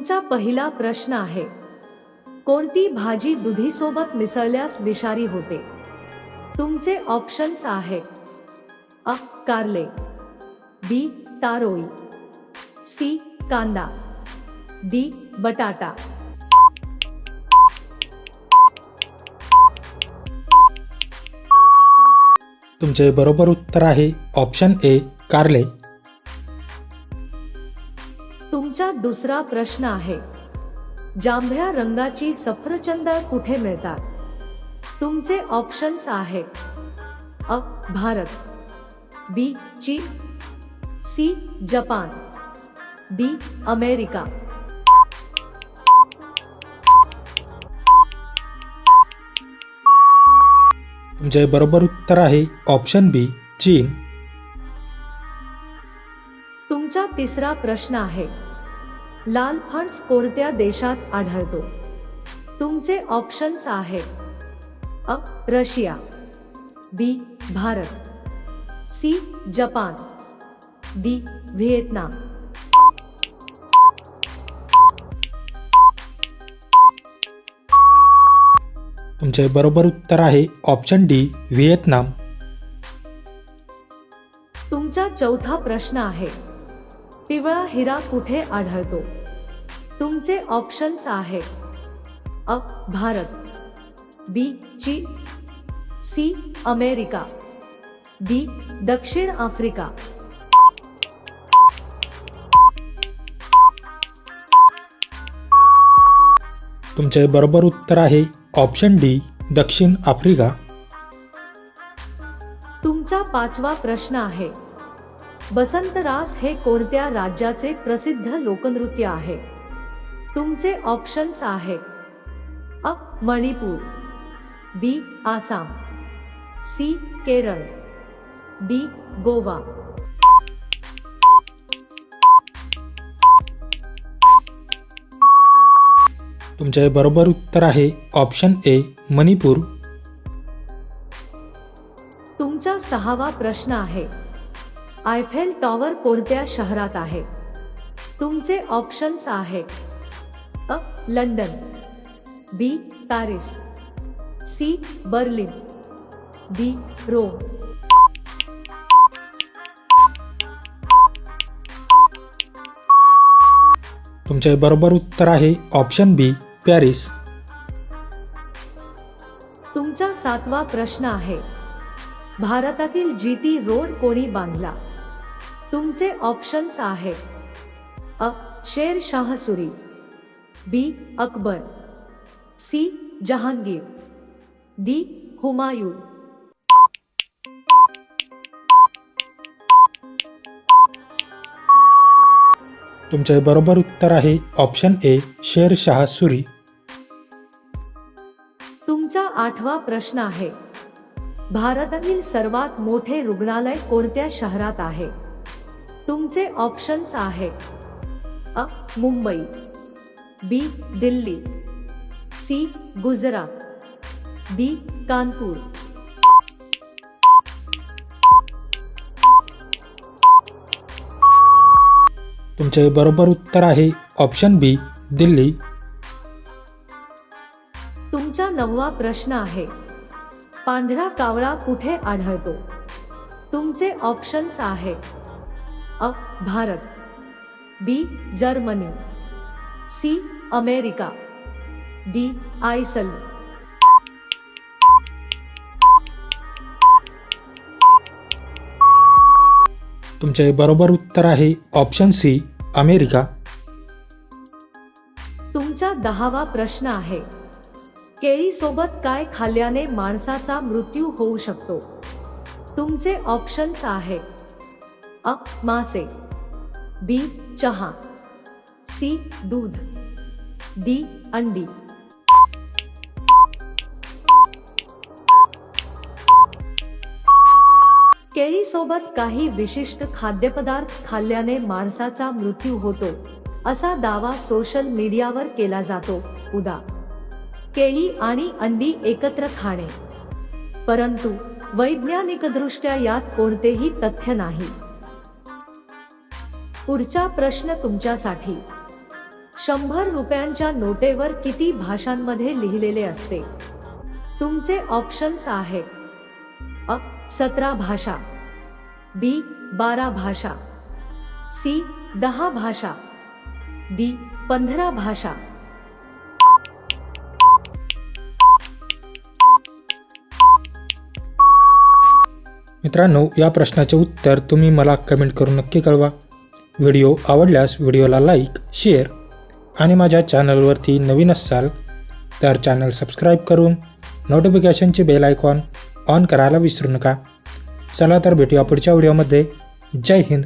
तुमचा पहिला प्रश्न आहे, कोणती भाजी दुधीसोबत मिसळल्यास विषारी होते? तुमचे ऑप्शन्स आहे अ. कारले, बी. तारोई, सी. कांदा, डी. बटाटा. तुमचे बरोबर उत्तर आहे ऑप्शन ए कारले. तुमचा दुसरा प्रश्न आहे, जांभळ्या रंगाची सफरचंद कुठे मिळतात? तुमचे ऑप्शन्स आहे अ. भारत, बी. चीन, सी. जपान, डी. अमेरिका. तुमचे बरोबर उत्तर आहे ऑप्शन बी चीन. तुमचा तिसरा प्रश्न आहे, लाल फणस कोणत्या देशात आढळतो? तुमचे ऑप्शन्स आहे अ. Russia, B. भारत, सी. जपान, डी. व्हिएतनाम. तुमचे बरोबर उत्तर आहे ऑप्शन डी व्हिएतनाम. तुमचा चौथा प्रश्न आहे, पिवळा हिरा कुठे आढळतो? तुमचे ऑप्शन्स आहे अ. भारत, बी. चीन, सी. America, D. दक्षिण आफ्रिका. तुमचे बरोबर उत्तर आहे ऑप्शन डी दक्षिण आफ्रिका. तुमचा पाचवा प्रश्न आहे, बसंत रास हे कोणत्या राज्याचे प्रसिद्ध लोकनृत्य आहे? तुमचे ऑप्शन्स आहे अ. मणिपूर, बी. आसाम, सी. केरळ, डी. गोवा. तुमचे बरोबर उत्तर आहे ऑप्शन ए मणिपूर. तुमचा सहावा प्रश्न आहे, आयफेल टॉवर कोणत्या शहरात आहे? तुमचे ऑप्शन्स आहे अ. London, B. Paris, C. Berlin, D. Rome. तुमचे बरोबर उत्तर आहे ऑप्शन बी पॅरिस. तुमचा सातवा प्रश्न आहे, भारतातील जीटी रोड कोणी बांधला? तुमचे ऑप्शन्स आहे अ. शेर शाह सुरी, बी. अकबर, सी. जहांगीर, डी. हुमायूं. तुमचे बरोबर उत्तर आहे ऑप्शन ए शेर शाह सुरी. तुमचा आठवा प्रश्न आहे, भारतातील सर्वात मोठे रुग्णालय कोणत्या शहरात आहे? तुमचे ऑप्शन्स आहे अ. मुंबई, बी. दिल्ली, सी. गुजरात, डी. कानपूर. तुमचे बरोबर उत्तर आहे ऑप्शन बी दिल्ली. तुमचा नववा प्रश्न आहे, पांढरा कावळा कुठे आढळतो? तुमचे ऑप्शन्स आहे अ. Bharat, B. Germany, C. America, D. Iceland. तुमचे बरोबर उत्तर आहे ऑप्शन सी अमेरिका. तुमचा 10वा प्रश्न आहे, केळीसोबत काय खाल्ल्याने माणसाचा मृत्यू होऊ शकतो? तुमचे ऑप्शन्स आहे अ. मासे, बी. चहा, सी. दूध, डी. अंडी. केळीसोबत काही विशिष्ट खाद्यपदार्थ खाल्ल्याने माणसाचा मृत्यू होतो असा दावा सोशल मीडियावर केला जातो. उदा. केळी आणि अंडी एकत्र खाणे. परंतु वैज्ञानिकदृष्ट्या यात कोणतेही तथ्य नाही. पुढचा प्रश्न तुमच्यासाठी. 100 रुपयांच्या नोटेवर किती भाषांमध्ये लिहिलेले असते? तुमचे ऑप्शन्स आहेत: अ. 17 भाषा, बी. 12 भाषा, सी. 10 भाषा, डी. 15 भाषा. मित्रांनो, या प्रश्नाचे उत्तर तुम्ही मला कमेंट करून नक्की कळवा. व्हिडिओ आवडल्यास व्हिडिओला लाईक, शेअर आणि माझ्या चॅनलवरती नवीन असाल तर चॅनल सबस्क्राईब करून नोटिफिकेशनचे बेल आयकॉन ऑन करायला विसरू नका. चला तर भेटूया पुढच्या व्हिडिओमध्ये. जय हिंद.